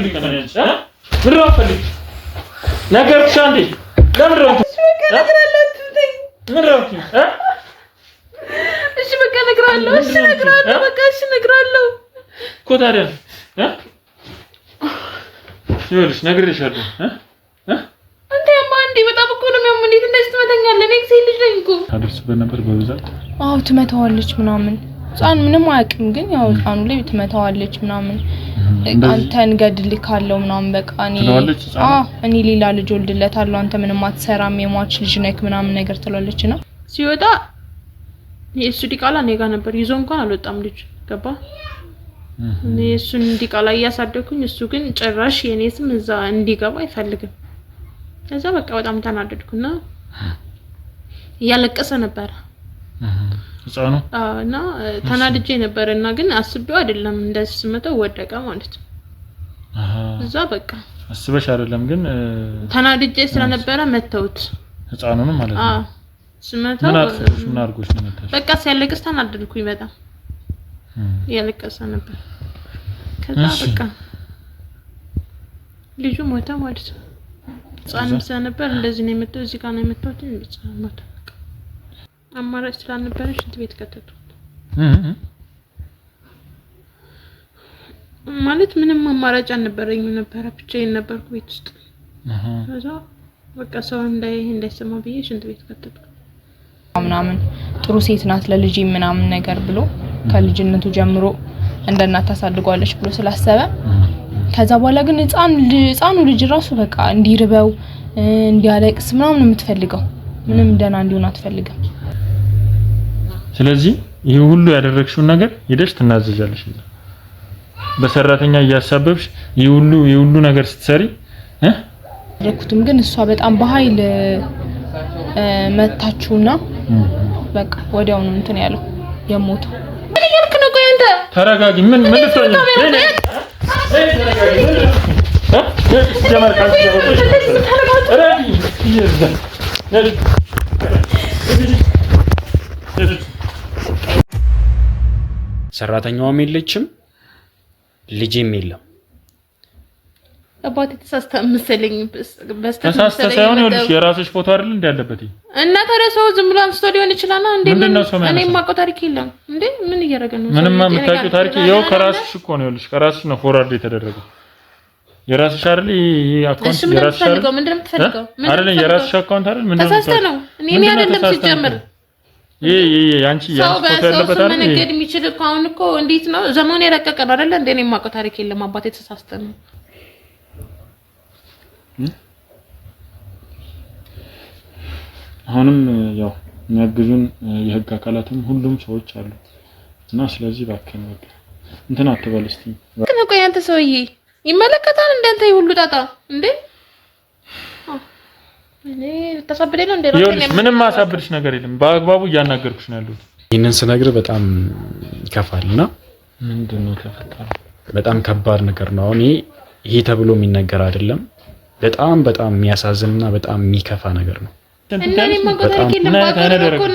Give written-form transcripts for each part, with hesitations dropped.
ፈልግ ተመለስ ምን ፈልግ ነገር ሻንዴ ለምን ነው ምን ነው እሺ በቃ ነግራለሁ በቃ እሺ ነግራለሁ እኮ ታዲያ ይኸውልሽ ነግሬሻለሁ አንተ ያማንዲ በጣም እኮ ነው የሚያም እንዴት እንደዚህ ትመታኛለህ እኔ ሴት ልጅ ነኝ እኮ ታደርስበት ነበር በብዛት አዎ ትመታዋለች ምናምን ጻን ምንም አያውቅም ግን ያው ጻኑ ላይ ትመታዋለች ምናምን አንተን ገድልካለው ምናምን በቃ እኔ ሌላ ልጅ ወልድለታለሁ አንተ ምንም አትሰራም የሟች ልጅ ነክ ምናምን ነገር ትላለችና ሲወጣ የሱ ዲቃላ ኔጋ ነበር ይዞ እንኳን አልወጣም ልጅ ገባ እኔ እሱን ዲቃላ ያሳደኩኝ እሱ ግን ጭራሽ የኔ ስም እዛ እንዲገባ አይፈልግም ከዛ በቃ በጣም ተናደድኩና ያለቀሰ ነበር ህፃኑ እና ተናድጄ ነበርና ግን አስቤው አይደለም እንደዚህ ስመተው ወደቀ ማለት ነው እዛ በቃ አስበሽ አይደለም ግን ተናድጄ ስለነበረ መተውት ህፃኑንም ማለት ነው ስመተው ምን አድርጎሽ ነው መተሽ በቃ ሲያለቅስ ተናደድኩኝ በጣም ያለቀሰ ነበር ከዛ በቃ ልጁ ሞተ ማለት ነው ጻንም ስለነበር እንደዚህ ነው የመተው እዚህ ጋር ነው የመተው እንዴ ሞተ አማራጭ ስላልነበረ ሽንት ቤት ከተቱት ማለት ምንም አማራጭ አልነበረኝም ነበር ብቻዬን ነበርኩ ቤት ውስጥ ከዛ በቃ ሰው እንዳይሰማ ብዬ ሽንት ቤት ከተቱት ምናምን ጥሩ ሴት ናት ለልጅ ምናምን ነገር ብሎ ከልጅነቱ ጀምሮ እንደናት ታሳድጓለች ብሎ ስላሰበ ከዛ በኋላ ግን ህፃኑ ልጅ ራሱ በቃ እንዲርበው እንዲያለቅስ ምናምን የምትፈልገው ምንም ደና እንዲሆን አትፈልግም ስለዚህ ይሄ ሁሉ ያደረግሽው ነገር ሄደሽ ትናዘዣለሽ በሰራተኛ ያሳበብሽ ይሄ ሁሉ ነገር ስትሰሪ ረኩቱም ግን እሷ በጣም በኃይል መታችውና በቃ ወዲያው ነው እንትን ያለው የሞተው ምን እያልክ ነው ቆይ አንተ ተረጋጊ ምን ልትሆኚ ሰራተኛዋም የለችም ልጅም የለም አባቴ ተሳስተ መሰለኝ ተሳስተ ሳይሆን ይኸውልሽ የራስሽ ፎቶ አይደል እንዴ ያለበት እና ተረሰው ዝም ብሎ አንስቶ ሊሆን ይችላል እንዴ እኔ ማቆ ታሪክ የለም እንዴ ምን እያደረገ ነው ምንም የምታውቂው ታሪክ ይኸው ከራስሽ እኮ ነው ይኸውልሽ ከራስሽ ነው ፎርዋርድ የተደረገው የራስሽ አይደል ይሄ አካውንት የራስሽ አይደል ምንድነው የምትፈልገው አይደል የራስሽ አካውንት አይደል ምንድነው ተሳስተ ነው እኔ አይደለም ሲጀምር ይሄ ያንቺ ፎቶ ያለበት አይደል ምን ነገድ የሚችል እኮ አሁን እኮ እንዴት ነው ዘመኑ የረቀቀ ነው አይደል እንዴ እኔ ማቆ ታሪክ የለም አባቴ ተሳስተ ነው አሁንም ያው የሚያግዙን የህግ አካላትም ሁሉም ሰዎች አሉ እና ስለዚህ ባከን በቃ እንትና አትበል እስቲ ግን ቆይ አንተ ሰውዬ ይመለከታል እንደንተ ይሁሉ ጣጣ እንዴ እኔ ተሰብለኝ ነው እንዴ ነው ምንም ማሳብርሽ ነገር የለም በአግባቡ እያናገርኩሽ ነው ያለው ይሄንን ስነግር በጣም ይከፋልና ምንድነው ተፈጠረው በጣም ከባድ ነገር ነው አሁን ይሄ ተብሎ የሚነገር አይደለም በጣም የሚያሳዝንና በጣም የሚከፋ ነገር ነው እንደኔ ማቆታሪክ ለማቆ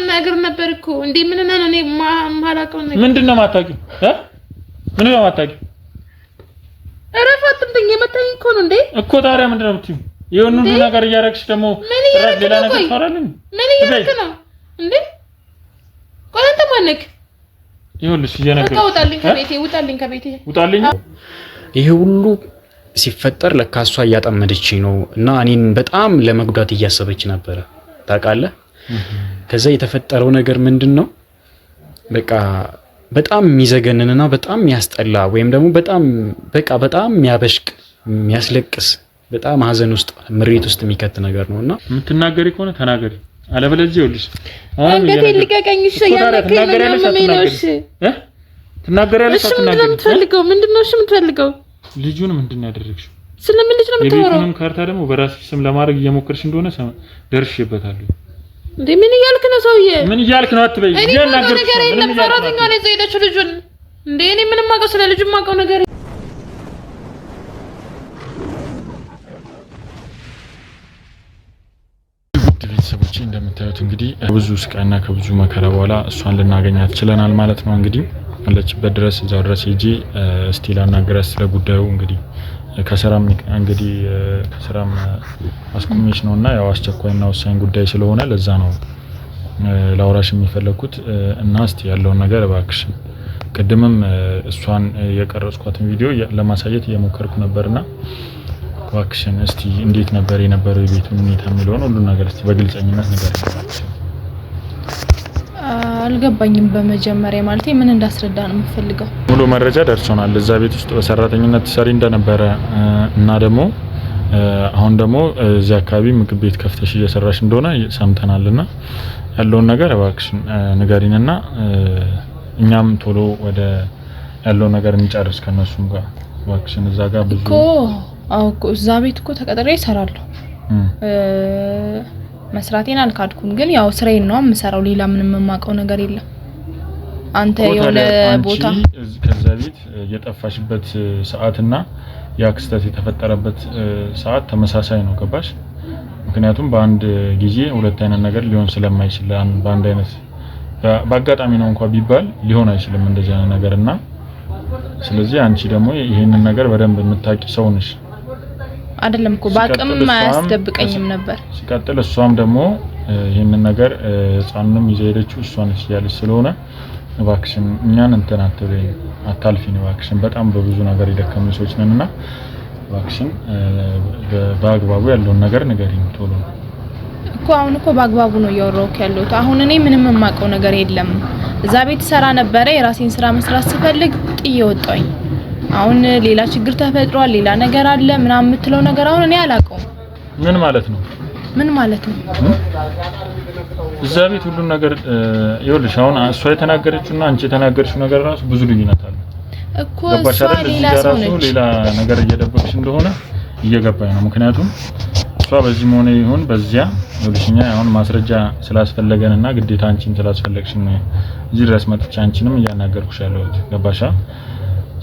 ነገር ነበር እኮ እንዴ ምን ነው እኔ ማላቀው ነገር ምንድነው ማታቂው ምንድነው ማታቂው አረፋትም ደኝ የመታኝ እኮ ነው እንዴ እኮ ታዲያ ምንድነው የምትይው ይሁን ሁሉ ነገር እያረክሽ ደግሞ ሌላ ነገር ታወራለኝ ምን እያረክ ነው እንዴ ቆይ አንተ ማነክ ይኸውልሽ እየነገርኩሽ ውጣልኝ ከቤቴ ይሄ ሁሉ ሲፈጠር ለካሷ እያጠመደችኝ ነው እና እኔን በጣም ለመጉዳት እያሰበች ነበር ታውቃለህ ከዛ የተፈጠረው ነገር ምንድነው በቃ በጣም የሚዘገንንና በጣም ያስጠላ ወይም ደግሞ በጣም የሚያበሽቅ የሚያስለቅስ በጣም ሀዘን ውስጥ ምሬት ውስጥ የሚከት ነገር ነውና የምትናገሪ ከሆነ ተናገሪ አለበለዚህ ይኸውልሽ አንገቴ ልቀቀኝሽ ያናከኝ ነው እሺ ትናገሪያለሽ ምንድነው እሺ የምትፈልገው ልጁን ምንድነው ያደረግሽው ስለምን ልጅ ነው የምታወራው የቤቱንም ካርታ ደግሞ በራስሽ ስም ለማድረግ እየሞከርሽ እንደሆነ ደርሼበታለሁ እንዴ ምን እያልክ ነው ሰውዬ ምን እያልክ ነው አትበይ እያናገርኩሽ ነገር የለም ሰራተኛ ላይ ዘይደች ልጁን እንዴ እኔ ምንም ማውቀው ስለ ልጁ ማውቀው ነገር ቤተሰቦቼ እንደምታዩት እንግዲህ ብዙ ስቃይና ከብዙ መከራ በኋላ እሷን ልናገኛት ችለናል ማለት ነው እንግዲህ አለችበት ድረስ እዛው ድረስ ሄጄ እስቲ ላናገራት ስለ ጉዳዩ እንግዲህ ከስራም እንግዲህ ከስራም አስቆመች ነውና ያው አስቸኳይና ወሳኝ ጉዳይ ስለሆነ ለዛ ነው ላውራሽ የሚፈልኩት እና እስቲ ያለውን ነገር እባክሽ ቅድምም እሷን የቀረጽኳትን ቪዲዮ ለማሳየት እየሞከርኩ ነበርና እባክሽን እስቲ እንዴት ነበር የነበረው የቤቱ ሁኔታ የሚለውን ሁሉ ነገር እስቲ በግልጽኝነት ንገሪኝ። አልገባኝም። በመጀመሪያ ማለት ምን እንዳስረዳ ነው የምፈልገው? ሙሉ መረጃ ደርሶናል። እዛ ቤት ውስጥ በሰራተኝነት ሰሪ እንደነበረ እና ደግሞ አሁን ደግሞ እዚህ አካባቢ ምግብ ቤት ከፍተሽ እየሰራሽ እንደሆነ ሰምተናልና ያለውን ነገር እባክሽን ንገሪንና እኛም ቶሎ ወደ ያለው ነገር እንጨርስ ከነሱም ጋር እባክሽን። እዛ ጋር ብዙ እኮ እዛ ቤት እኮ ተቀጥሬ እሰራለሁ። መስራቴን አልካድኩም፣ ግን ያው ስራዬን ነው የምሰራው። ሌላ ምንም የማውቀው ነገር የለም። አንተ የሆነ ቦታ ከዛ ቤት የጠፋሽበት ሰዓትና ያ ክስተት የተፈጠረበት ሰዓት ተመሳሳይ ነው። ገባሽ? ምክንያቱም በአንድ ጊዜ ሁለት አይነት ነገር ሊሆን ስለማይችል በአንድ አይነት በአጋጣሚ ነው እንኳን ቢባል ሊሆን አይችልም እንደዚህ አይነት ነገርና ስለዚህ አንቺ ደግሞ ይሄንን ነገር በደንብ የምታቂ ሰው ነሽ። አይደለም እኮ ባቅም ማያስደብቀኝም ነበር። ሲቀጥል እሷም ደግሞ ይሄንን ነገር ህፃኑንም ይዘው ሄደችው እሷ ነች ያለች ስለሆነ እባክሽን እኛን እንትን አትበይ፣ አታልፊን እባክሽን። በጣም በብዙ ነገር የደከሙ ሰዎች ነንና እባክሽን በአግባቡ ያለውን ነገር ንገሪኝ ቶሎ። እኮ አሁን እኮ በአግባቡ ነው እያወራሁት ያለሁት። አሁን እኔ ምንም የማውቀው ነገር የለም። እዛ ቤት ሰራ ነበረ። የራሴን ስራ መስራት ስፈልግ ጥዬ ወጣኝ። አሁን ሌላ ችግር ተፈጥሯል፣ ሌላ ነገር አለ ምናምን የምትለው ነገር አሁን እኔ አላውቀውም። ምን ማለት ነው? ምን ማለት ነው? እዛ ቤት ሁሉን ነገር ይኸውልሽ፣ አሁን እሷ የተናገረችውና አንቺ የተናገርሽው ነገር ራሱ ብዙ ልዩነት አለ እኮ። እሷ ሌላ ሰው ነች። ሌላ ነገር እየደበቅሽ እንደሆነ እየገባኝ ነው። ምክንያቱም እሷ በዚህ ሆነ ይሁን በዚያ ይኸውልሽኛ አሁን ማስረጃ ስላስፈለገንና ግዴታ አንቺን ስላስፈለግሽ ነው እዚህ ድረስ መጥቼ አንቺንም እያናገርኩሽ ያለሁት። ገባሻ?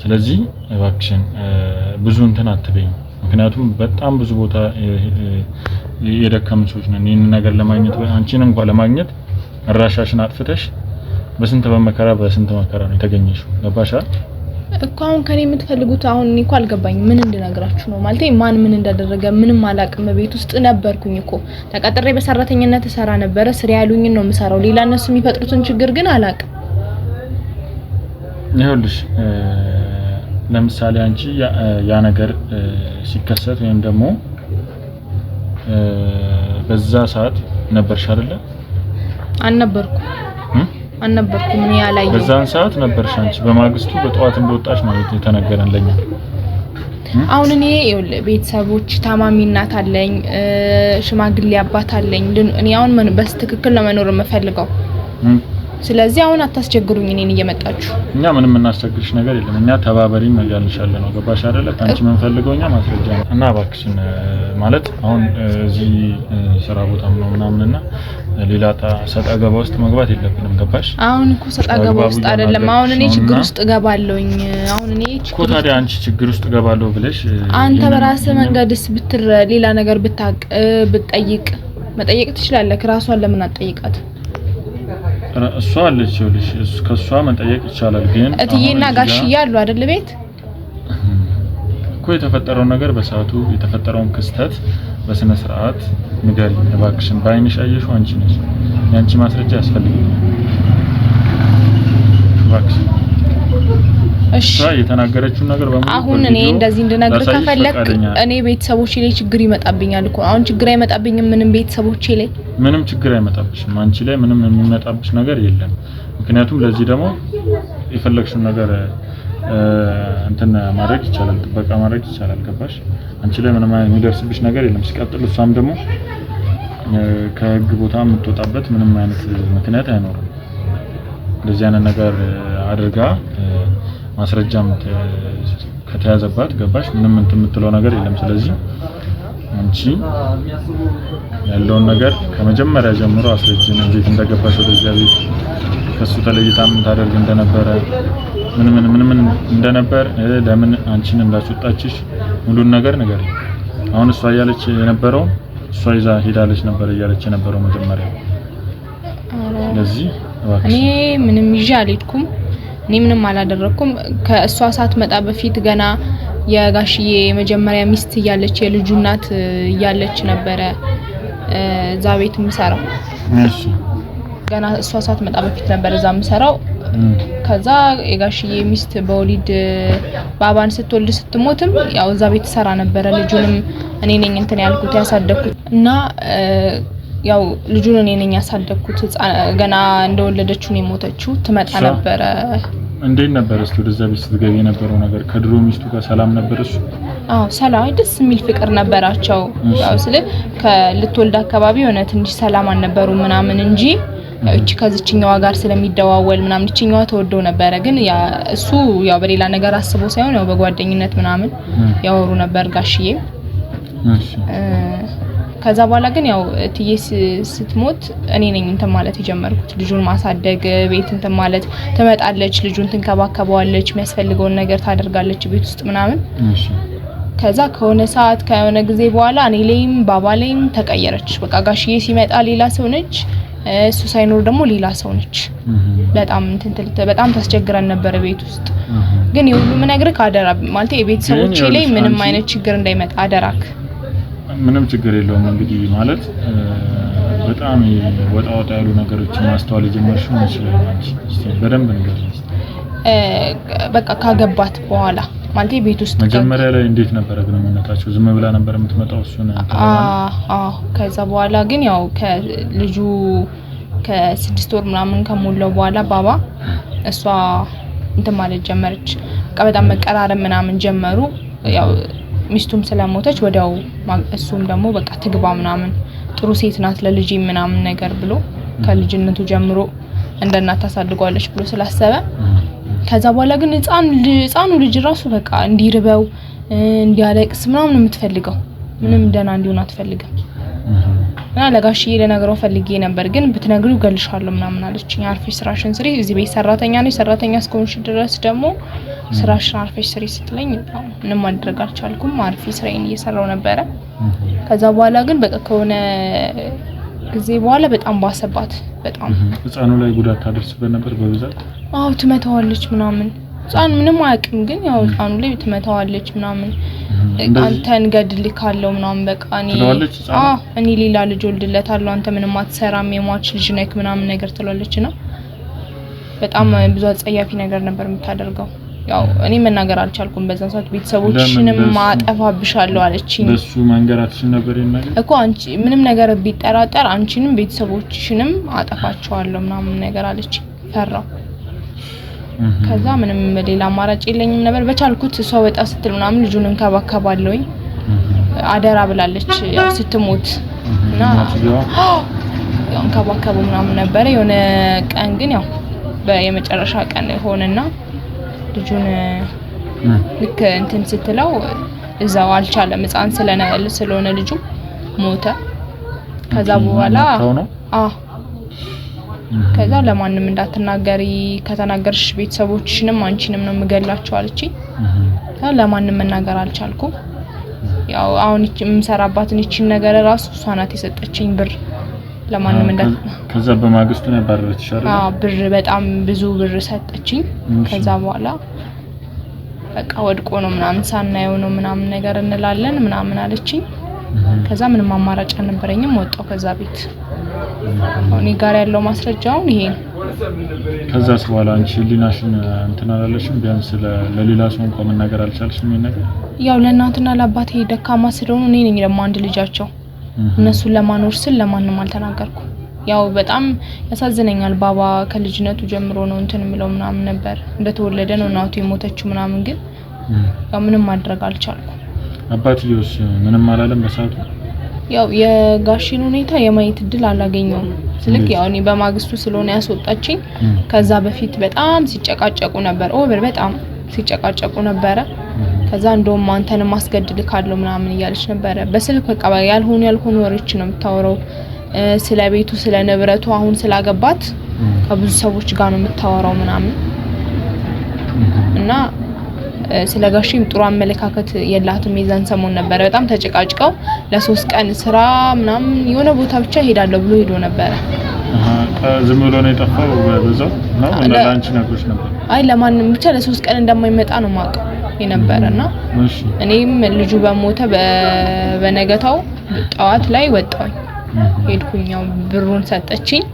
ስለዚህ እባክሽን ብዙ እንትን አትበኝ። ምክንያቱም በጣም ብዙ ቦታ የደከሙ ሰዎች ነን። ይሄን ነገር ለማግኘት አንቺን እንኳን ለማግኘት አራሻሽን አጥፍተሽ በስንት መከራ ነው የተገኘሽው። ገባሻ? እኮ አሁን ከኔ የምትፈልጉት አሁን እኔ እኮ አልገባኝም። ምን እንድነግራችሁ ነው ማለት ማን ምን እንዳደረገ ምንም አላቅም። ቤት ውስጥ ነበርኩኝ እኮ ተቀጥሬ በሰራተኝነት እሰራ ነበረ። ስራ ያሉኝ ነው የምሰራው። ሌላ እነሱ የሚፈጥሩትን ችግር ግን አላቅም። ይኸውልሽ ለምሳሌ አንቺ ያ ነገር ሲከሰት ወይም ደግሞ በዛ ሰዓት ነበርሽ አይደለ? አልነበርኩም ምን ያላየው በዛን ሰዓት ነበርሽ አንቺ። በማግስቱ በጠዋት እንደወጣሽ ነው የተነገረን ለኛ። አሁን እኔ ቤተሰቦች ታማሚ እናት አለኝ፣ ሽማግሌ አባት አለኝ። እኔ አሁን በስትክክል ነው መኖር የምፈልገው። ስለዚህ አሁን አታስቸግሩኝ እኔን እየመጣችሁ። እኛ ምንም እናስቸግርሽ ነገር የለም። እኛ ተባበሪን ያልሻለ ነው። ገባሽ አይደለ? አንቺ ምን ፈልገውኛ ማስረጃ ነው። እና እባክሽን ማለት አሁን እዚህ ስራ ቦታም ነው ምናምንና ሌላ ሰጣ ገባ ውስጥ መግባት የለብንም። ገባሽ? አሁን እኮ ሰጣ ገባ ውስጥ አይደለም። አሁን እኔ ችግር ውስጥ ገባለሁኝ። አሁን እኔ እኮ ታዲያ አንቺ ችግር ውስጥ ገባለሁ ብለሽ አንተ በራስህ መንገድስ ብትር ሌላ ነገር ብትጠይቅ መጠየቅ ትችላለህ። ራሷን ለምን አትጠይቃት? እሷ አለች ይኸውልሽ፣ ከሷ መጠየቅ ይቻላል። ግን እትዬና ጋሽዬ አሉ አይደል ቤት እኮ የተፈጠረው ነገር በሰዓቱ የተፈጠረውን ክስተት በስነ ስርዓት ንገሪኝ እባክሽን። ባይንሽ አየሽው አንቺ ነሽ። ያንቺ ማስረጃ ያስፈልጋል እባክሽን። እሺ የተናገረችው ነገር በሙሉ አሁን እኔ እንደዚህ እንድነግር ከፈለክ እኔ ቤተሰቦቼ ላይ ችግር ይመጣብኛል እኮ። አሁን ችግር አይመጣብኝም ምንም ቤተሰቦቼ ላይ ምንም ችግር አይመጣብሽም። አንቺ ላይ ምንም የሚመጣብሽ ነገር የለም። ምክንያቱም ለዚህ ደግሞ የፈለግሽው ነገር እንትን ማድረግ ይቻላል፣ ጥበቃ ማድረግ ይቻላል። ገባሽ? አንቺ ላይ ምንም የሚደርስብሽ ነገር የለም። ሲቀጥል እሷም ደግሞ ከህግ ቦታ የምትወጣበት ምንም አይነት ምክንያት አይኖርም። እንደዚህ አይነት ነገር አድርጋ ማስረጃም ከተያዘባት ገባሽ ምንም እንትን የምትለው ነገር የለም። ስለዚህ አንቺ ያለውን ነገር ከመጀመሪያ ጀምሮ አስረጅን። እንዴት እንደገባሽ ወደዚያ ቤት ከሱ ተለይታ ምን ታደርግ እንደነበረ ምን እንደነበር ለምን አንቺን እንዳስወጣችሽ ሙሉን ነገር ንገሪኝ። አሁን እሷ ያለች የነበረው እሷ ይዛ ሄዳለች ነበር እያለች የነበረው መጀመሪያ። ስለዚህ እኔ ምንም ይዤ አልሄድኩም። እኔ ምንም አላደረኩም። ከእሷ ሳትመጣ በፊት ገና የጋሽዬ የመጀመሪያ ሚስት ያለች የልጁ እናት ያለች ነበር እዛ ቤት ምሰራው እሺ ገና እሷ ሳትመጣ በፊት ነበር እዛ ምሰራው ከዛ የጋሽዬ ሚስት በወሊድ ባባን ስትወልድ ስትሞትም ያው እዛ ቤት ሰራ ነበር ልጁንም እኔ ነኝ እንትን ያልኩት ያሳደኩት እና ያው ልጁን እኔ ነኝ ያሳደኩት ገና እንደወለደችው ነው የሞተችው ትመጣ ነበር እንዴት ነበር እስቲ ወደዛ ቤት ስትገቢ የነበረው ነገር ከድሮ ሚስቱ ጋር ሰላም ነበር እሱ አዎ ሰላም ደስ የሚል ፍቅር ነበራቸው ያው ስለ ከልትወልድ አካባቢ ሆነ ትንሽ ሰላም አልነበሩ ምናምን እንጂ እቺ ከዚህኛዋ ጋር ስለሚደዋወል ምናምን እቺኛዋ ተወደው ነበር ግን ያ እሱ ያው በሌላ ነገር አስቦ ሳይሆን ያው በጓደኝነት ምናምን ያወሩ ነበር ጋሽዬ እሺ ከዛ በኋላ ግን ያው እትዬ ስትሞት እኔ ነኝ እንትን ማለት የጀመርኩት ልጁን ማሳደግ ቤት እንትን ማለት ትመጣለች ልጁን ትንከባከባለች የሚያስፈልገውን ነገር ታደርጋለች ቤት ውስጥ ምናምን እሺ ከዛ ከሆነ ሰዓት ከሆነ ጊዜ በኋላ እኔ ላይም ባባ ላይም ተቀየረች በቃ ጋሽዬ ሲመጣ ሌላ ሰው ነች እሱ ሳይኖር ደግሞ ሌላ ሰው ነች በጣም እንትን በጣም ታስቸግረን ነበር ቤት ውስጥ ግን የሁሉም ነገር ካደራ ማለት የቤተሰቦቼ ላይ ምንም አይነት ችግር እንዳይመጣ አደራክ ምንም ችግር የለውም እንግዲህ ማለት በጣም ወጣ ያሉ ነገሮችን ማስተዋል ጀመርሽው መስሎኝ እስቲ በደንብ ንገሪኝ በቃ ካገባት በኋላ ማለት ቤት ውስጥ መጀመሪያ ላይ እንዴት ነበር ግንኙነታቸው ዝም ብላ ነበር የምትመጣው እሱን ከዛ በኋላ ግን ያው ከልጁ ከ6 ወር ምናምን ከሞላው በኋላ ባባ እሷ እንትን ማለት ጀመረች በቃ በጣም መቀራረብ ምናምን ጀመሩ ያው ሚስቱም ስለሞተች ወዲያው እሱም ደግሞ በቃ ትግባ ምናምን ጥሩ ሴት ናት ለልጅ ምናምን ነገር ብሎ ከልጅነቱ ጀምሮ እንደናት ታሳድጓለች ብሎ ስላሰበ ከዛ በኋላ ግን ህፃኑ ልጅ ራሱ በቃ እንዲርበው እንዲያለቅስ ምናምን የምትፈልገው ምንም ደና እንዲሆን አትፈልግም እና ለጋሽዬ ለነገረው ፈልጌ ነበር ግን ብትነግሪው ገልሻለሁ ምናምን አለችኝ አርፈሽ ስራሽን ስሪ እዚህ ቤት ሰራተኛ ነኝ ሰራተኛ እስከሆንሽ ድረስ ደግሞ ስራሽን አርፈሽ ስሪ ስትለኝ ምንም ማድረግ አልቻልኩም አርፌ ስራዬን እየሰራው ነበር ከዛ በኋላ ግን በቃ ከሆነ ጊዜ በኋላ በጣም ባሰባት በጣም ህፃኑ ላይ ጉዳት ታደርስበት ነበር በብዛት አው ትመታዋለች ምናምን ህፃን ምንም አያውቅም ግን ያው ህፃኑ ላይ ትመታዋለች ምናምን አንተን ገድልካለው ምናምን በቃ እኔ ሌላ ልጅ ወልድለታለሁ አንተ ምንም አትሰራም የሟች ልጅ ነክ ምናምን ነገር ትላለችና በጣም ብዙ አጸያፊ ነገር ነበር የምታደርገው ያው እኔ መናገር አልቻልኩም በዛን ሰዓት ቤተሰቦችንም ማጠፋብሻለሁ አለችኝ ለሱ መንገራችን ነበር ይናገር እኮ አንቺ ምንም ነገር ቢጠራጠር አንቺንም ቤተሰቦችሽንም አጠፋቸዋለሁ ምናምን ነገር አለችኝ ፈራው ከዛ ምንም ሌላ አማራጭ የለኝም ነበር በቻልኩት እሷ ወጣ ስትል ምናምን ልጁን እንከባከባለሁኝ አደራ ብላለች ያው ስትሞት እና ያው እንከባከበው ምናምን ነበር የሆነ ቀን ግን ያው በየመጨረሻ ቀን ሆነና ልጁን ልክ እንትን ስትለው እዛው አልቻለም ህፃን ስለሆነ ልጁ ሞተ ከዛ በኋላ ከዛ ለማንም እንዳትናገሪ ከተናገርሽ ቤተሰቦችሽንም አንቺንም ነው መገላቸው አለችኝ ለማንም መናገር አልቻልኩም ያው አሁን የምሰራባትን እቺን ነገር ራሱ እሷ ናት የሰጠችኝ ብር ለማንም ከዛ በማግስቱ ነው ባረረች አይደል ብር በጣም ብዙ ብር ሰጠችኝ ከዛ በኋላ በቃ ወድቆ ነው ምናምን ሳናየው ነው ምናምን ነገር እንላለን ምናምን አለችኝ ከዛ ምንም አማራጭ አልነበረኝም ወጣው ከዛ ቤት እኔ ጋር ያለው ማስረጃው ይሄ ከዛስ በኋላ አንቺ ሊናሽን እንትን አላለሽም ቢያንስ ለሌላ ሰው እንኳን መናገር አልቻልሽም ይነገር ያው ለእናትና ለአባቴ ደካማ ስለሆኑ እኔ ነኝ ደግሞ አንድ ልጃቸው እነሱን ለማኖር ስል ለማንም አልተናገርኩም ያው በጣም ያሳዝነኛል ባባ ከልጅነቱ ጀምሮ ነው እንትን የሚለው ምናምን ነበር እንደተወለደ ነው እናቱ የሞተችው ምናምን ግን ያው ምንም ማድረግ አልቻልኩም አባትየውስ ምንም አላለም በሰዓቱ ያው የጋሽን ሁኔታ የማየት እድል አላገኘውም ስለዚህ ያው እኔ በማግስቱ ስለሆነ ያስወጣችኝ ከዛ በፊት በጣም ሲጨቃጨቁ ነበር በጣም ሲጨቃጨቁ ነበር ከዛ እንደውም አንተን ማስገድልካለሁ ምናምን እያለች ነበር በስልክ በቃ ያልሆኑ ወሬዎች ነው የምታወራው ስለ ቤቱ ስለ ንብረቱ አሁን ስላገባት ከብዙ ሰዎች ጋር ነው የምታወራው ምናምን እና ስለጋሽም ጥሩ አመለካከት የላትም የዛን ሰሞን ነበር በጣም ተጨቃጭቀው ለ3 ቀን ስራ ምናምን የሆነ ቦታ ብቻ ሄዳለሁ ብሎ ሄዶ ነበር ዝም ብሎ ነው የጠፋው በዛው ነው ለላንቺ ነገሮች ነበር አይ ለማንም ብቻ ለ3 ቀን እንደማይመጣ ነው ማቀው የነበረና እኔም ልጁ በሞተ በነገታው ጧት ላይ ወጣሁኝ ሄድኩኛው ብሩን ሰጠችኝ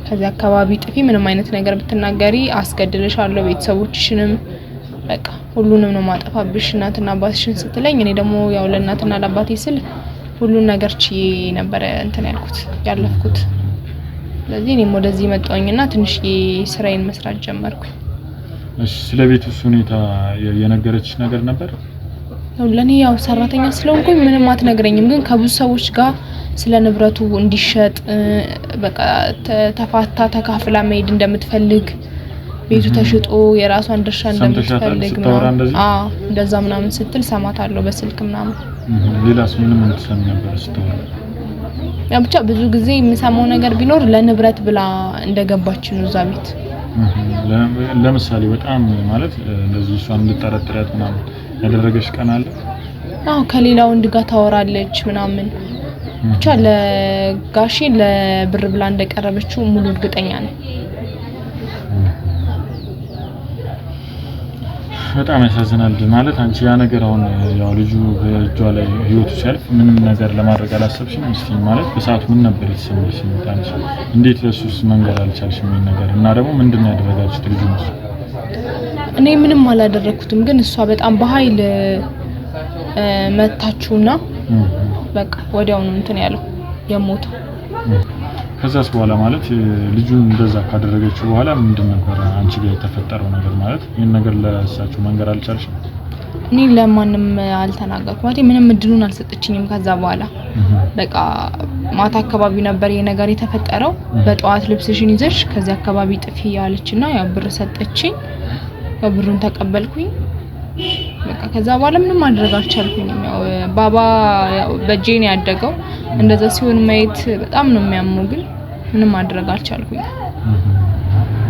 ከዛ አካባቢ ጥፊ ምንም አይነት ነገር ብትናገሪ አስገድልሻለሁ ቤተሰቦችሽንም በቃ ሁሉንም ነው ማጠፋብሽ እናትና አባትሽን ስትለኝ እኔ ደግሞ ያው ለእናትና ለአባቴ ስል ሁሉን ነገር ቺ ነበር እንትን ያልኩት ያለፍኩት ስለዚህ እኔም ወደዚህ መጣሁኝና ትንሽ ስራዬን መስራት ጀመርኩኝ እሺ ስለቤቱስ ሁኔታ የነገረችሽ ነገር ነበር ለኔ ያው ሰራተኛ ስለሆንኩኝ ምንም አትነግረኝም ግን ከብዙ ሰዎች ጋር ስለ ንብረቱ እንዲሸጥ በቃ ተፋታ ተካፍላ መሄድ እንደምትፈልግ ቤቱ ተሽጦ የራሷን ድርሻ እንደምትፈልግ ነው እንደዛ ምናምን ስትል ሰማታለሁ በስልክ ምናምን ሌላስ ምንም እንትሰም ነበር ስትወራ ያ ብቻ ብዙ ጊዜ የምሰማው ነገር ቢኖር ለንብረት ብላ እንደገባች ነው እዛ ቤት ለምሳሌ በጣም ማለት እንደዚህ እሷን እንድትጠረጥሪያት ምናምን ያደረገሽ ቀን አለ ከሌላ ወንድ ጋር ታወራለች ምናምን ብቻ ለጋሼ ለብር ብላ እንደቀረበችው ሙሉ እርግጠኛ ነኝ በጣም ያሳዝናል ማለት አንቺ ያ ነገር አሁን ያው ልጁ በእጇ ላይ ህይወቱ ሲያልፍ ምንም ነገር ለማድረግ አላሰብሽም እስቲ ማለት በሰዓቱ ምን ነበር የተሰማሽ እንታንሽ እንዴት ለሱስ መንገር አልቻልሽም ምን ነገር እና ደግሞ ምንድነው ያደረጋችሁት ልጁን እኔ ምንም አላደረኩትም ግን እሷ በጣም በኃይል መታችውና በቃ ወዲያው ነው እንትን ያለው የሞተው ከዛስ በኋላ ማለት ልጁን እንደዛ ካደረገችው በኋላ ምንድን ነበር አንቺ ጋር የተፈጠረው ነገር ማለት ይሄን ነገር ለሳችሁ መንገር አልቻልሽም እኔ ለማንም አልተናገርኩም ማለት ምንም እድሉን አልሰጠችኝም ከዛ በኋላ በቃ ማታ አካባቢ ነበር ይሄ ነገር የተፈጠረው በጧት ልብስሽን ይዘሽ ከዛ አካባቢ ጥፊ ያለችና ያው ብር ሰጠችኝ ያው ብሩን ተቀበልኩኝ በቃ ከዛ በኋላ ምንም ማድረግ አልቻልኩኝም ያው ባባ ያው በጄን ያደገው እንደዛ ሲሆን ማየት በጣም ነው የሚያመው ግን ምንም ማድረግ አልቻልኩኝም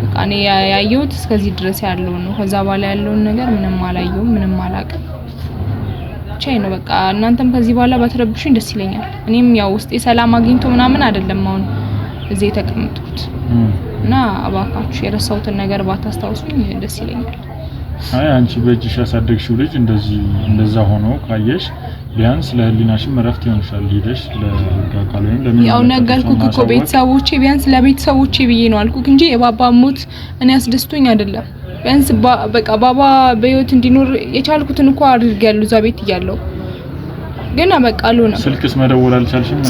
በቃ እኔ ያየሁት እስከዚህ ድረስ ያለው ነው ከዛ በኋላ ያለው ነገር ምንም አላየሁም ምንም አላቀም ቻይ ነው በቃ እናንተም ከዚህ በኋላ ባትረብሹኝ ደስ ይለኛል እኔም ያው ውስጤ ሰላም አግኝቶ ምናምን አይደለም አሁን እዚህ ተቀምጥኩት እና አባካችሁ የረሳሁትን ነገር ባታስታውሱኝ ደስ ይለኛል አይ አንቺ በእጅሽ ያሳደግሽው ልጅ እንደዛ ሆኖ ካየሽ ቢያንስ ለህሊናሽም ረፍት ይሆንሻል ሄደሽ ለጋካሉን ለምን ያው ነገርኩክ እኮ ቤተሰቦቼ ቢያንስ ለቤተሰቦቼ ብዬ ነው አልኩክ እንጂ የባባ ሞት እኔ አስደስቶኝ አይደለም ቢያንስ በቃ ባባ በህይወት እንዲኖር የቻልኩትን እኮ አድርጌያለሁ እዛ ቤት እያለሁ ግን አበቃሉ ነው ስልክስ መደወል አልቻልሽም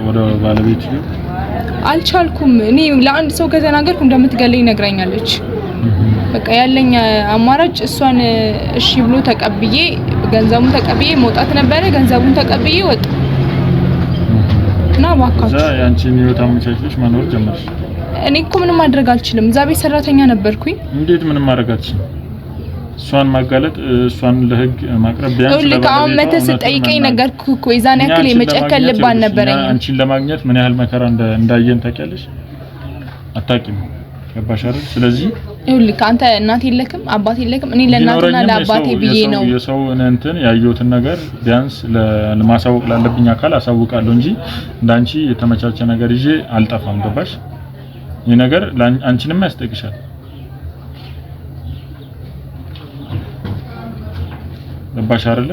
ወደ ባለቤት አልቻልኩም እኔ ለአንድ ሰው ከተናገርኩ እንደምትገለኝ ነግራኛለች በቃ ያለኝ አማራጭ እሷን እሺ ብሎ ተቀብዬ ገንዘቡን ተቀብዬ መውጣት ነበር ገንዘቡን ተቀብዬ ወጣ እና ባካችሁ ያንቺን ህይወት አመቻችተሽ መኖር ጀመርሽ እኔ እኮ ምንም ማድረግ አልችልም እዛ ቤት ሰራተኛ ነበርኩኝ እንዴት ምንም ማድረግ አትችልም እሷን ማጋለጥ እሷን ለህግ ማቅረብ ቢያንስ ለባለቤቷ መተስ ጠይቀኝ ነገርኩ እኮ የዛን ያክል የመጨከል ልብ አልነበረኝ አንቺን ለማግኘት ምን ያህል መከራ እንዳየን ታውቂያለሽ አታውቂም ገባሽ አይደል ስለዚህ ይኸውልህ አንተ እናት የለክም አባት የለክም እኔ ለእናትና ለአባቴ ብዬ ነው የሰው እንትን ያየሁትን ነገር ቢያንስ ለማሳወቅ ላለብኝ አካል አሳውቃለሁ እንጂ እንዳንቺ የተመቻቸ ነገር ይዤ አልጠፋም ገባሽ ይሄ ነገር አንቺንም ያስጠቅሻል ገባሽ አይደል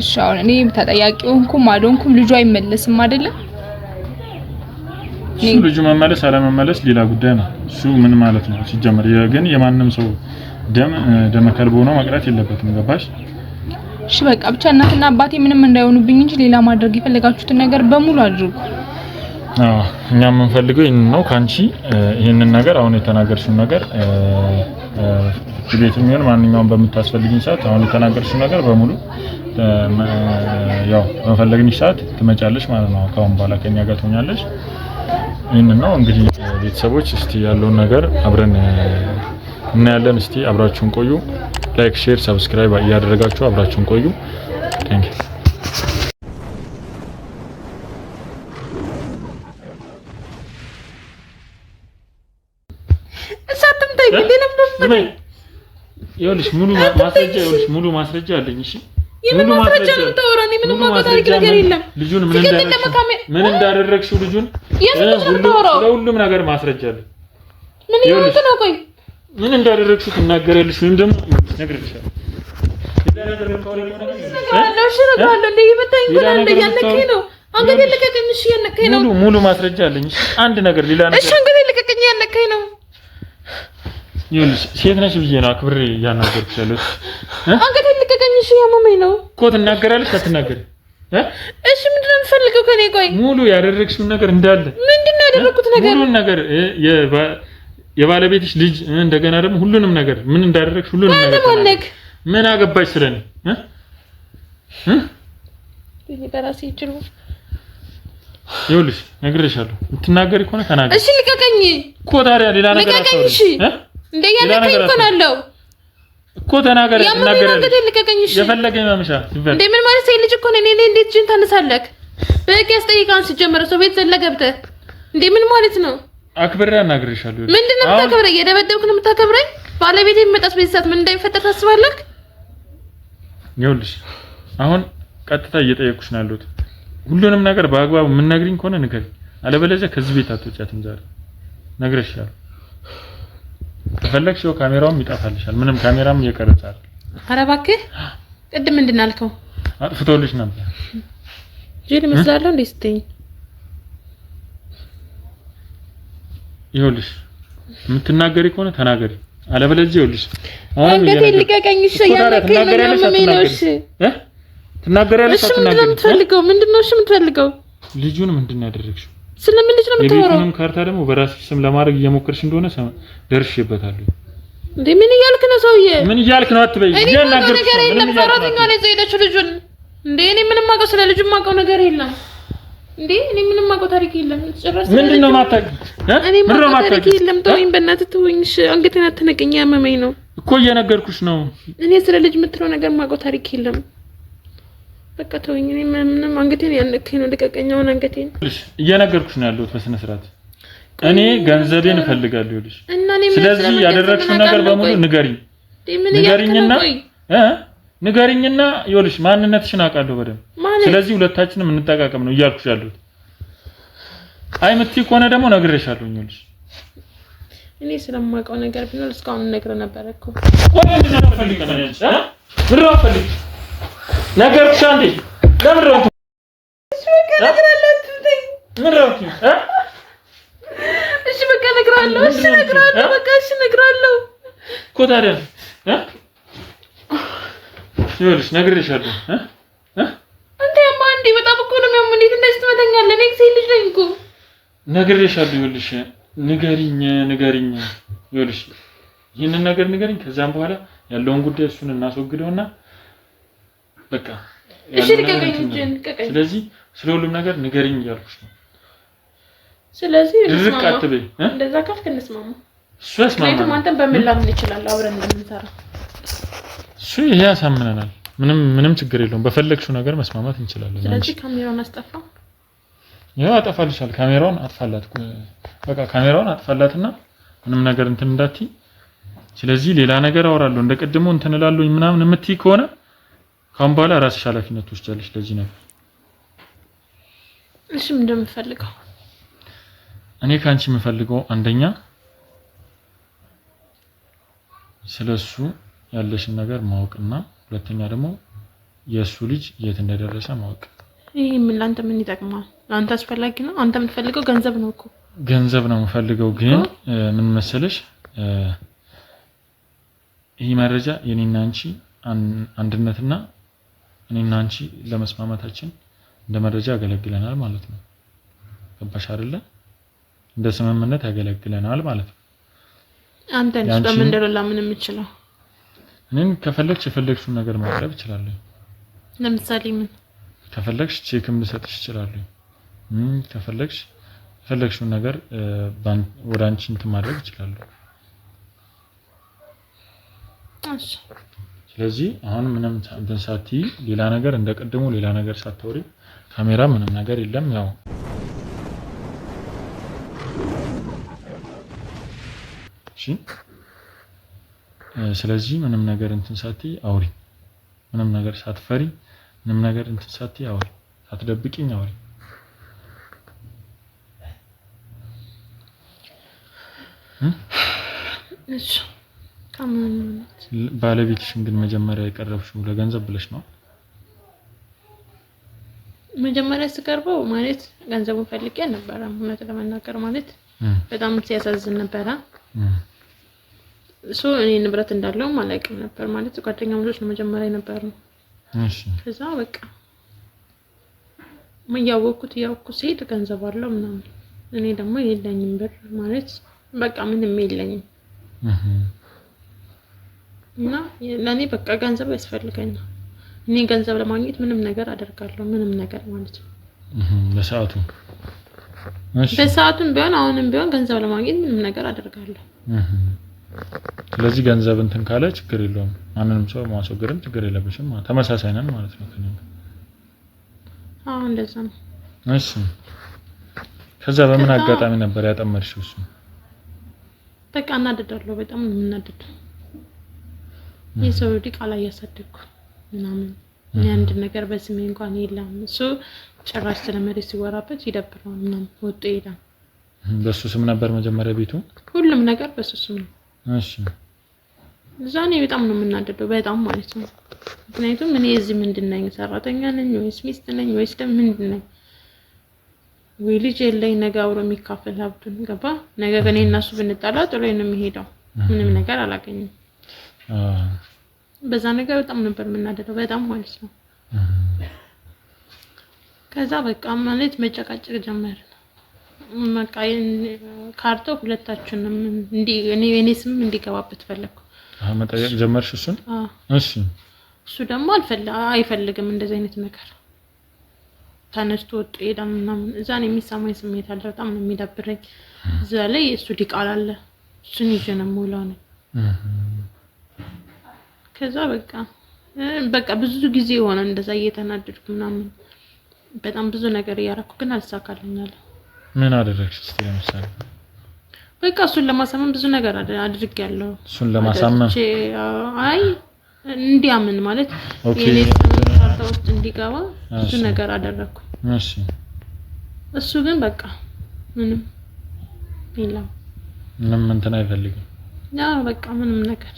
እሺ አሁን እኔ ተጠያቂውንኩም አዶንኩም ልጁ አይመለስም አይደለ እሱ ልጁ መመለስ አለመመለስ ሌላ ጉዳይ ነው እሱ ምን ማለት ነው ሲጀመር ግን የማንንም ሰው ደም ከልቦ ነው መቅረት የለበትም ገባሽ እሺ በቃ ብቻ እናትና አባቴ ምንም እንዳይሆኑብኝ እንጂ ሌላ ማድረግ ይፈልጋችሁትን ነገር በሙሉ አድርጉ እኛ የምንፈልገው ይሄን ነው ካንቺ ይሄንን ነገር አሁን የተናገርሽው ነገር ቤት የሚሆን ማንኛውም በመታስፈልጊኝ ሰዓት አሁን የተናገርሽው ነገር በሙሉ ያው በፈለግኝ ሰዓት ትመጫለሽ ማለት ነው አሁን በኋላ ከኛ ጋር ትሆኛለሽ ይሄን ነው እንግዲህ ቤተሰቦች እስቲ ያለውን ነገር አብረን እናያለን እስቲ አብራችሁን ቆዩ ላይክ ሼር ሰብስክራይብ ያደረጋችሁ አብራችሁን ቆዩ ቴንክ ዩ እሳትም ታይብልንም ነው ይኸውልሽ ሙሉ ማስረጃ አለኝ እሺ የምን ማስረጃ ነው ተወራኔ ምንም ማታሪክ ነገር የለም ልጁን ምን እንዳደረግሽው ልጁን ሁሉም ነገር ማስረጃ አለ ምን ይሆን ነው ቆይ ምን እንዳደረግሽ ትናገሪያለሽ ወይም ደግሞ ነግሬሻለሁ። ሙሉ ማስረጃ አለኝ። አንድ ነገር ሌላ ነገር እሺ አንገቴ ልቀቀኝ ያነከኝ ነው። ይኸውልሽ ሴት ነሽ ብዬ ነው አክብሬ እያናገርኩሽ ያለሁት። አንገቴ ልቀቀኝ። እሺ ያመመኝ ነው እኮ ትናገራለሽ አትናገሪ? እሺ ምንድን ነው የምትፈልገው ከኔ? ቆይ ሙሉ ያደረግሽውን ነገር እንዳለ ምንድን ነው ያደረኩት ነገር? ሙሉን ነገር የባለቤትሽ ልጅ እንደገና ደግሞ ሁሉንም ነገር ምን እንዳደረግሽ ሁሉንም ነገር ምን አገባሽ ስለኔ? እኔ በራሴ ይችሉ ይኸውልሽ ነግሬሻለሁ። የምትናገሪ ከሆነ ተናገሪ። እሺ ልቀቀኝ እኮ ታዲያ ሌላ ነገር ልቀቀኝ። እሺ እንደ ያለከኝ እኮ ነው እኮ ተናገሪ። ተናገሪ ልቀቀኝ። እሺ የፈለገኝ ማምሻ እንደ ምን ማለት ነው? ልጅ እኮ ነኝ እኔ። እንዴት እጅን ታነሳለህ? በቂ ያስጠይቃን ሲጀመር ሰው ቤት ዘለገብተህ እንደ ምን ማለት ነው? አክብሬ አናግሬሻለሁ። ምንድን ነው የምታከብረኝ? የደበደብክ ነው የምታከብረኝ? ባለቤቴ የሚመጣስ ቤተሰብ ምን እንደሚፈጠር ታስባለህ? ይኸውልሽ አሁን ቀጥታ እየጠየቅኩሽ ነው ያለሁት። ሁሉንም ነገር በአግባቡ የምንነግሪኝ ከሆነ ንገሪኝ፣ አለበለዚያ ከዚህ ቤት አትወጫትም። ዛሬ ነግሬሻለሁ። ከፈለግሽ ካሜራውም ይጠፋልሻል። ምንም ካሜራም እየቀረጸ አይደል? ኧረ እባክህ ቅድም ምንድን አልከው? አጥፍቶልሽ ነበር። ጄል መስላለሁ እንዴ ስትይኝ? ይኸውልሽ የምትናገሪ ከሆነ ተናገሪ፣ አለበለዚያ ይኸውልሽ አንገቴ ልቀቀኝ። እሺ ያለከኝ ነው። እሺ ትናገሪያለሽ አትናገሪ? ምንድን ነው እሺ የምትፈልገው? ልጁን ምንድን ነው ያደረግሽው? ስለምን ልጅ ነው የምታወራው? የቤቱንም ካርታ ደግሞ በራስሽ ስም ለማድረግ እየሞከርሽ እንደሆነ ደርሼበታለሁ። እንዴ ምን እያልክ ነው ሰውዬ? ምን እያልክ ነው አትበይ። እያናገርኩሽ ነገር የለም። ሰራተኛ ነው የዘይደችው ልጁን። እንዴ እኔ ምንም ማውቀው ስለ ልጁ ማውቀው ነገር የለም። እንዴ እኔ ምንም ማውቀው ታሪክ የለም። ጭራሽ ምንድነው ማታውቂው? እኔ ማውቀው ታሪክ የለም። ተወኝ በእናትህ ተወኝ። እሺ አንገቴን አትነቀኝ፣ ያመመኝ ነው እኮ እየነገርኩሽ ነው። እኔ ስለ ልጅ የምትለው ነገር ማውቀው ታሪክ የለም። በቃ ተወኝ። እኔ ምንም አንገቴን ያነከኝ ነው። ልቀቀኝ አሁን አንገቴን። እየነገርኩሽ ነው ያለሁት በስነ ስርዓት። እኔ ገንዘቤን እፈልጋለሁ ይልሽ። ስለዚህ ያደረግሽው ነገር በሙሉ ንገሪኝ። ንገሪኝና ይኸውልሽ ማንነትሽን አውቃለሁ በደንብ። ስለዚህ ሁለታችንም እንጠቃቀም ነው እያልኩሽ ያለሁት። አይ የምትይ ከሆነ ደግሞ ነግሬሻለሁ ይልሽ። እኔ ስለማውቀው ነገር ቢኖር እስካሁን ነግረ ነበር እኮ። ቆይ ምንድን ነው ፈልገሽ ነው? ምንድን ነው ፈልገሽ? ነገርኩሽ አንዴ። ለምን ነው እሺ በቃ እነግርሃለሁ። እሺ እነግርሃለሁ። በቃ እሺ እነግርሃለሁ እኮ ታዲያ ይኸውልሽ ነግሬሻለሁ። አንተ አንዴ በጣም እኮ ነው የሚያመው። እንዴት እንደዚህ ትመተኛለህ? እኔ ሴት ልጅ ነኝ እኮ። ነግሬሻለሁ። ይኸውልሽ ንገሪኝ። ይኸውልሽ ይሄንን ነገር ንገሪኝ። ከዛም በኋላ ያለውን ጉዳይ እሱን እናስወግደውና በቃ እሺ ልቀቀኝ ልቀቀኝ። ስለዚህ ስለ ሁሉም ነገር ንገሪኝ እያልኩሽ ነው። ስለዚህ እንደዛ ካልክ እንስማማ። እሱ ያስማማናል። አንተም በምን ላምን ይችላል አብረን እንደምንሰራ እሱ ይሄ ያሳምነናል። ምንም ችግር የለውም። በፈለግሽው ነገር መስማማት እንችላለን። ስለዚህ ካሜራውን አስጠፋ። ያው አጠፋልሻል። ካሜራውን አጥፋላት። በቃ ካሜራውን አጥፋላትና ምንም ነገር እንትን እንዳትይ። ስለዚህ ሌላ ነገር አወራለሁ እንደቀድሞ እንትን እላለሁኝ ምናምን የምትይ ከሆነ ካሁን በኋላ ራስሽ ኃላፊነት ትወስጃለሽ ለዚህ ነገር። እሺ ምን እንደምፈልገው? እኔ ካንቺ የምፈልገው አንደኛ ስለሱ ያለሽን ነገር ማወቅና ሁለተኛ ደግሞ የሱ ልጅ የት እንደደረሰ ማወቅ። ይሄ ምን ላንተ ምን ይጠቅማል? አንተ አስፈላጊ ነው። አንተ የምትፈልገው ገንዘብ ነው እኮ። ገንዘብ ነው የምፈልገው፣ ግን ምን መሰለሽ ይሄ መረጃ የኔና አንቺ አንድነትና እኔና አንቺ ለመስማማታችን እንደ መረጃ ያገለግለናል ማለት ነው። ገባሽ አይደለ? እንደ ስምምነት ያገለግለናል ማለት ነው። አንተ እንዴት በመንደረላ ምን የምችለው? እኔን ከፈለግሽ የፈለግሽውን ነገር ማቅረብ እችላለሁ። ለምሳሌ ምን ከፈለግሽ ቼክም ልሰጥሽ እችላለሁ። ከፈለግሽ የፈለግሽውን ነገር ወደ አንቺ እንትን ማድረግ እችላለሁ። እሺ ስለዚህ አሁን ምንም እንትን ሳትይ ሌላ ነገር እንደቀደሙ ሌላ ነገር ሳትወሪ ካሜራ ምንም ነገር የለም ያው እሺ። ስለዚህ ምንም ነገር እንትን ሳትይ አውሪ፣ ምንም ነገር ሳትፈሪ፣ ምንም ነገር እንትን ሳትይ አውሪ፣ ሳትደብቂኝ አውሪ። እሺ ከማንነት ባለቤትሽን ግን መጀመሪያ የቀረብሽው ለገንዘብ ብለሽ ነው? መጀመሪያ ስቀርበው ማለት ገንዘቡን ፈልጌ ነበር እውነት ለመናገር ማለት በጣም ሲያሳዝን ነበር። እኔ ንብረት እንዳለው ማለቅም ነበር ማለት ጓደኛሞች ነው መጀመሪያ ነበር ነው። እሺ ከዛ በቃ ያወኩት ሲሄድ ገንዘብ አለው ምናምን እኔ ደግሞ የለኝም ብር ማለት በቃ ምንም የለኝም እና ለኔ በቃ ገንዘብ ያስፈልገኛል። እኔ ገንዘብ ለማግኘት ምንም ነገር አደርጋለሁ ምንም ነገር ማለት ነው። በሰዓቱ በሰዓቱም ቢሆን አሁንም ቢሆን ገንዘብ ለማግኘት ምንም ነገር አደርጋለሁ። ስለዚህ ገንዘብ እንትን ካለ ችግር የለውም ማንንም ሰው ማስወገድም ችግር የለብሽም ተመሳሳይ ነን ማለት ነው ከኔ። እንደዛ ነው። እሺ ከዛ በምን አጋጣሚ ነበር ያጠመድሽው እሱ? በቃ እናደዳለሁ በጣም ነው የምናደደው። የሰው ዲቃላ ያሳደኩ ምናምን አንድ ነገር በስሜ እንኳን የለም እሱ ጭራሽ ስለመሬት ሲወራበት ይደብራል ምናምን ወጥቶ ይላል። በሱ ስም ነበር መጀመሪያ ቤቱ? ሁሉም ነገር በሱ ስም ነው። እሺ ዛኔ በጣም ነው የምናደደው በጣም ማለት ነው። ምክንያቱም እኔ እዚህ ምንድነኝ ሰራተኛ ነኝ ወይስ ሚስት ነኝ ወይስ ምንድነኝ? ወይ ልጅ የለኝ ነገ አብሮ የሚካፈል ሀብቱን ገባ ነገ ከኔ እና እሱ ብንጣላ ጥሎኝ ነው የሚሄደው ምንም ነገር አላገኝም። በዛ ነገር በጣም ነበር የምናደደው በጣም ማለት ነው። ከዛ በቃ ማለት መጨቃጨቅ ጀመርን። በቃ ካርቶ ሁለታችንም እኔ ስም እንዲገባበት ፈለኩ። መጠየቅ ጀመርሽ እሱን? እሺ እሱ ደግሞ አይፈልግም እንደዚህ አይነት ነገር ተነስቶ ወጥ ሄዳም ምናምን እዛን የሚሰማኝ ስሜት አለ በጣም ነው የሚደብረኝ። እዛ ላይ እሱ ዲቃላ አለ እሱን ይዤ ነው የምውለው ነው። ከዛ በቃ ብዙ ጊዜ ሆነ እንደዛ እየተናደድኩ ምናምን በጣም ብዙ ነገር ያረኩ ግን አልሳካልኛል። ምን አደረግሽ እስቲ ለምሳሌ? በቃ እሱን ለማሳመን ብዙ ነገር አድርጌያለሁ። እሱን ለማሳመን አይ እንዲያምን ማለት የኔ ውስጥ እንዲገባ ብዙ ነገር አደረኩ። እሺ እሱ ግን በቃ ምንም የለም ምንም እንትን አይፈልግም። በቃ ምንም ነገር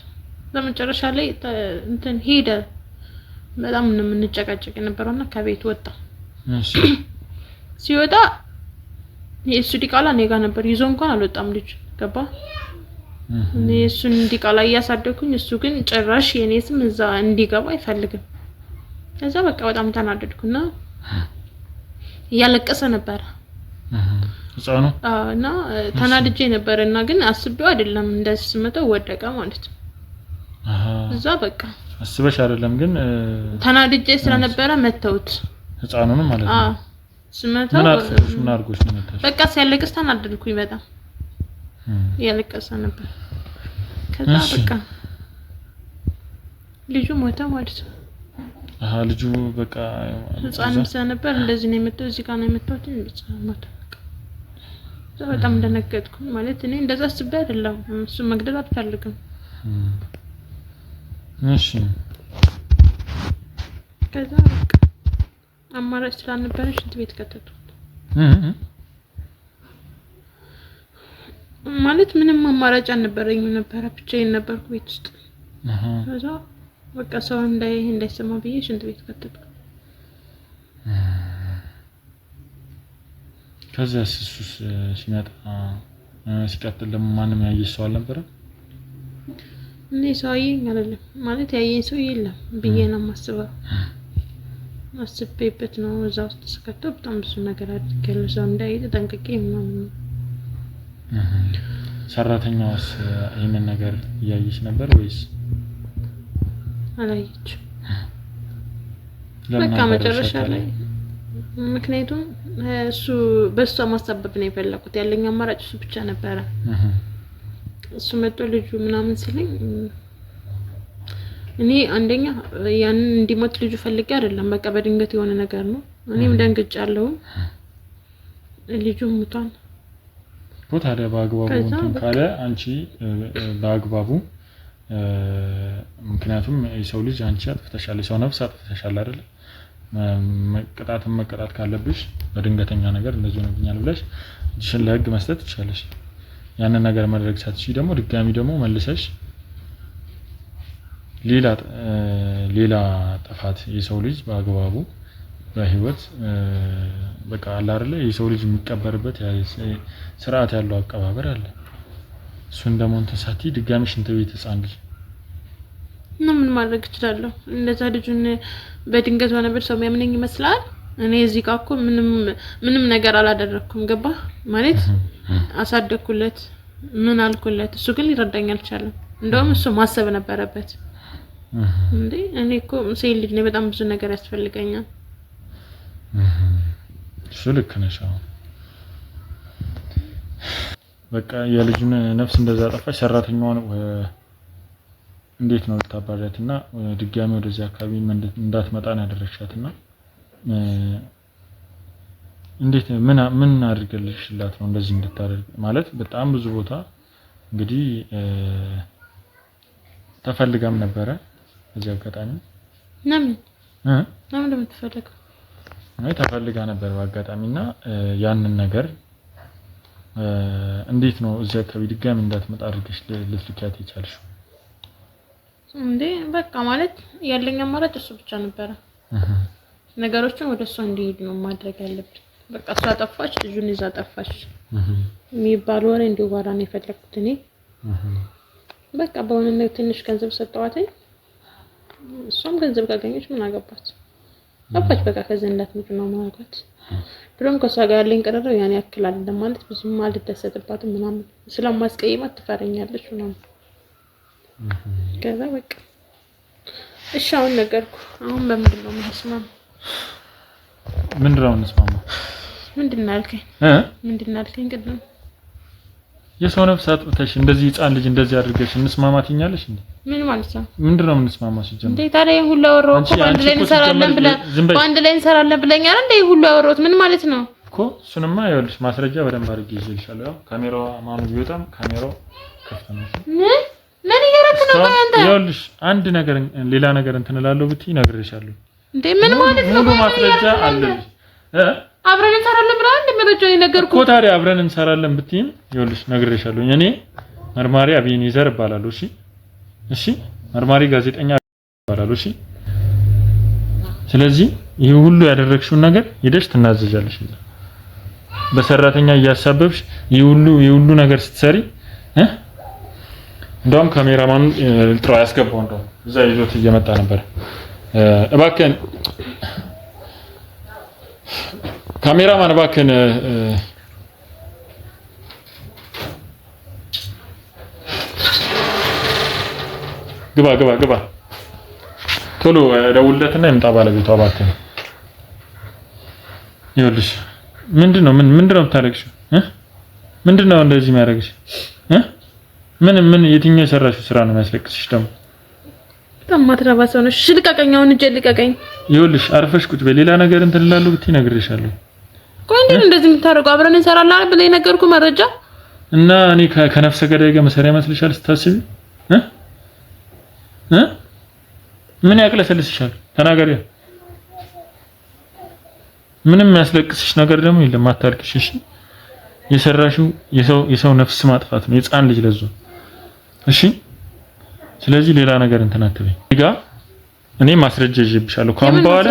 በመጨረሻ ላይ እንትን ሄደ። በጣም ነው የምንጨቃጨቅ የነበረውና ከቤት ወጣ። እሺ ሲወጣ የሱ ዲቃላ እኔ ጋር ነበር ይዞ እንኳን አልወጣም ልጅ ገባ። እኔ እሱን ዲቃላ እያሳደኩኝ እሱ ግን ጭራሽ የኔ ስም እዛ እንዲገባ አይፈልግም። ከዛ በቃ በጣም ተናደድኩና እያለቀሰ ነበር ህፃኑ። እና ተናድጄ ነበርና ግን አስቤው አይደለም እንደዚህ ስመተው ወደቀ ማለት ነው። እዛ በቃ አስበሽ አይደለም ግን ተናድጄ ስለነበረ መተውት ህፃኑንም ማለት ነው። ስመተው ምን አድርጎሽ ነው መታሽ? በቃ ሲያለቅስ ተናደድኩኝ በጣም ያለቀሰ ነበር። ከዛ በቃ ልጁ ሞተ ማለት ነው። ልጁ በቃ ህፃንም ስለነበር እንደዚህ ነው የመጣው እዚህ ጋር ነው የመጣው እንዴ ሞተ። በጣም እንደነገጥኩ ማለት እኔ እንደዛ አስቤ አይደለም እሱ መግደል አልፈልግም። እሺ ከዛ በቃ አማራጭ ስላልነበረሽ ሽንት ቤት ከተቱት። ማለት ምንም አማራጭ አልነበረኝም ነበር ብቻዬን ነበርኩ ቤት ውስጥ። ከዛ በቃ ሰው እንዳይሰማ ብዬ ሽንት ቤት ከተቱት። ከዛ እሱስ ሲመጣ ሲቀጥል ደግሞ ማንም ያየሽ ሰው አልነበረም? እኔ ሰው ያየኝ አይደለም ማለት ያየኝ ሰው የለም ብዬ ነው የማስበው። አስቤበት ነው እዛ ውስጥ ስከተው በጣም ብዙ ነገር አድርጌያለሁ ሰው እንዳይጠንቅቄ ምናምን። ሰራተኛውስ ይሄንን ነገር ያየሽ ነበር ወይስ አላየችም? በቃ መጨረሻ ላይ ምክንያቱም እሱ በሷ ማሳበብ ነው የፈለኩት ያለኝ አማራጭ እሱ ብቻ ነበረ። እሱ መጥቶ ልጁ ምናምን ሲለኝ እኔ አንደኛ ያንን እንዲሞት ልጁ ፈልጌ አይደለም በቃ በድንገት የሆነ ነገር ነው። እኔም ደንግጫለሁ ልጁ ሙቷል። ታዲያ በአግባቡ እንትን ካለ አንቺ በአግባቡ ምክንያቱም የሰው ልጅ አንቺ አጥፍተሻል የሰው ነፍስ አጥፍተሻል አይደል? መቀጣት ካለብሽ በድንገተኛ ነገር እንደዚህ ነው ብኛል ብለሽ እጅሽን ለህግ መስጠት ትችላለሽ። ያንን ነገር ማድረግ ሳትችይ ደግሞ ድጋሚ ደግሞ መልሰሽ ሌላ ጥፋት የሰው ልጅ በአግባቡ በህይወት በቃ አለ አይደለ የሰው ልጅ የሚቀበርበት ስርዓት ያለው አቀባበር አለ። እሱን ደግሞ ተሳቲ ድጋሚ ሽንት ቤት ህፃን ልጅ ምን ማድረግ እችላለሁ? እንደዛ ልጁን በድንገት ሆነበት ሰው የሚያምነኝ ይመስላል? እኔ እዚህ ጋር እኮ ምንም ነገር አላደረኩም። ገባ ማለት አሳደኩለት ምን አልኩለት። እሱ ግን ሊረዳኝ አልቻለም። እንደውም እሱ ማሰብ ነበረበት እንዴ። እኔ እኮ ሴት ልጅ ነኝ፣ በጣም ብዙ ነገር ያስፈልገኛል። እሱ ልክ ነሽ። በቃ የልጁን ነፍስ እንደዛ ጠፋች። ሰራተኛዋን እንዴት ነው ልታባሪያትና ድጋሚ ወደዚህ አካባቢ እንዳትመጣ ነው ያደረግሻትና እንዴት ምን አድርገልሽላት ነው እንደዚህ እንድታደርግ? ማለት በጣም ብዙ ቦታ እንግዲህ ተፈልጋም ነበረ እዚህ አጋጣሚ ለምን እንደምትፈልገው ተፈልጋ ነበር በአጋጣሚና ያንን ነገር እንዴት ነው እዚህ አካባቢ ድጋሚ እንዳትመጣ አድርገሽ ልትልኪያት የቻልሽው? እንዴ በቃ ማለት ያለኝ አማራጭ እሱ ብቻ ነበረ። ነገሮችን ወደ እሷ እንዲሄድ ነው ማድረግ ያለብኝ። በቃ እሷ ጠፋች፣ ልጁን ይዛ ጠፋች የሚባል ወሬ እንዲወራ ነው የፈለኩት እኔ። በቃ በሆነ ትንሽ ገንዘብ ሰጠዋትኝ። እሷም ገንዘብ ካገኘች ምን አገባት? ጠፋች በቃ ከዚህ እንዳትመጭ ነው ማለት። ድሮም ከሷ ጋር ያለኝ ቀረረው ያን ያክል አይደለም ማለት ብዙም አልደሰትባትም ምናምን ስለማስቀይማት ትፈረኛለች ምናምን። ከዛ በቃ እሺ አሁን ነገርኩ። አሁን በምንድን ነው የምንስማማው? ምንድን ነው የምንስማማው? ምንድን ነው ያልከኝ? ምንድን ነው ያልከኝ? ቅድም የሰው ነፍስ አጥተሽ እንደዚህ ህፃን ልጅ እንደዚህ አድርገሽ እንስማማት ይኛለሽ እንዴ? ምን ማለት ነው? ምንድን ነው የምንስማማው ሲጀምር? እንዴ ታዲያ ይሄን ሁሉ አወራሁ እኮ በአንድ ላይ እንሰራለን ብለኛል እንዴ? ሁሉ አወራሁት ምን ማለት ነው እኮ? እሱንማ ይኸውልሽ ማስረጃ በደንብ አድርጌ ይዤልሻለሁ። ያው ካሜራው ማኑ ቢወጣም ካሜራው ክፍት ነው። ምን እያደረክ ነው አንተ? ይኸውልሽ አንድ ነገር ሌላ ነገር እንትን እላለሁ ብትይ እነግርሻለሁ። እንዴ ምን ማለት ነው? ሙሉ ማስረጃ አለልሽ። አብረን እንሰራለን ብለህ እንደ መረጃው የነገርኩህ እኮ ታዲያ አብረን እንሰራለን ብትይም ይኸውልሽ እነግርሻለሁ። እኔ መርማሪ አቤኔዘር እባላለሁ። እሺ መርማሪ ጋዜጠኛ እባላለሁ። እሺ ስለዚህ ይሄ ሁሉ ያደረግሽውን ነገር ሄደሽ ትናዘዣለሽ። በሰራተኛ እያሳበብሽ ይሄ ሁሉ ነገር ስትሰሪ እንደውም ካሜራማን ጥራ ያስገባው እንደው እዛ ይዞት እየመጣ ነበር። እባክህን ካሜራማን እባክህን ግባ ቶሎ ደውልለትና ይምጣ ባለቤቷ እባክህን። ይኸውልሽ ምንድነው የምታለቅሽው? ምንድነው እንደዚህ የሚያደርግሽ? ምን የትኛው የሰራሽው ስራ ነው የሚያስለቅስሽ ደግሞ? በጣም ማትረባ ሰው ነሽ። ልቀቀኝ፣ አሁን እጄ ልቀቀኝ። ይኸውልሽ አርፈሽ ቁጭ በይ። ሌላ ነገር እንትን እላለሁ ብትይ እነግርሻለሁ። ቆይ እንዴት እንደዚህ የምታደርገው? አብረን እንሰራለን አይደል ብለህ የነገርኩህ መረጃ እና እኔ ከነፍሰ ገዳይ ጋር መሰሪያ መስልሻል ስታስቢ? ምን ያቅለሰልስሻል? ተናገሪ። ምንም ያስለቅስሽ ነገር ደግሞ የለም። አታልቅሽ እሺ። የሰራሽው የሰው ነፍስ ማጥፋት ነው፣ የህፃን ልጅ ለዞ። እሺ ስለዚህ ሌላ ነገር እንትን አትበይ። እኔ ማስረጃ ይዤብሻለሁ። ካም በኋላ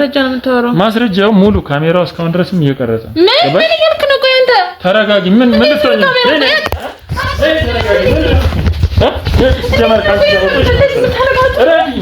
ማስረጃው ሙሉ ካሜራው እስካሁን ድረስም እየቀረጸ ነው። ምን እያልክ ነው? ቆይ አንተ ተረጋጊ። ምን ልትሆኚ ነው? ተረጋጊ።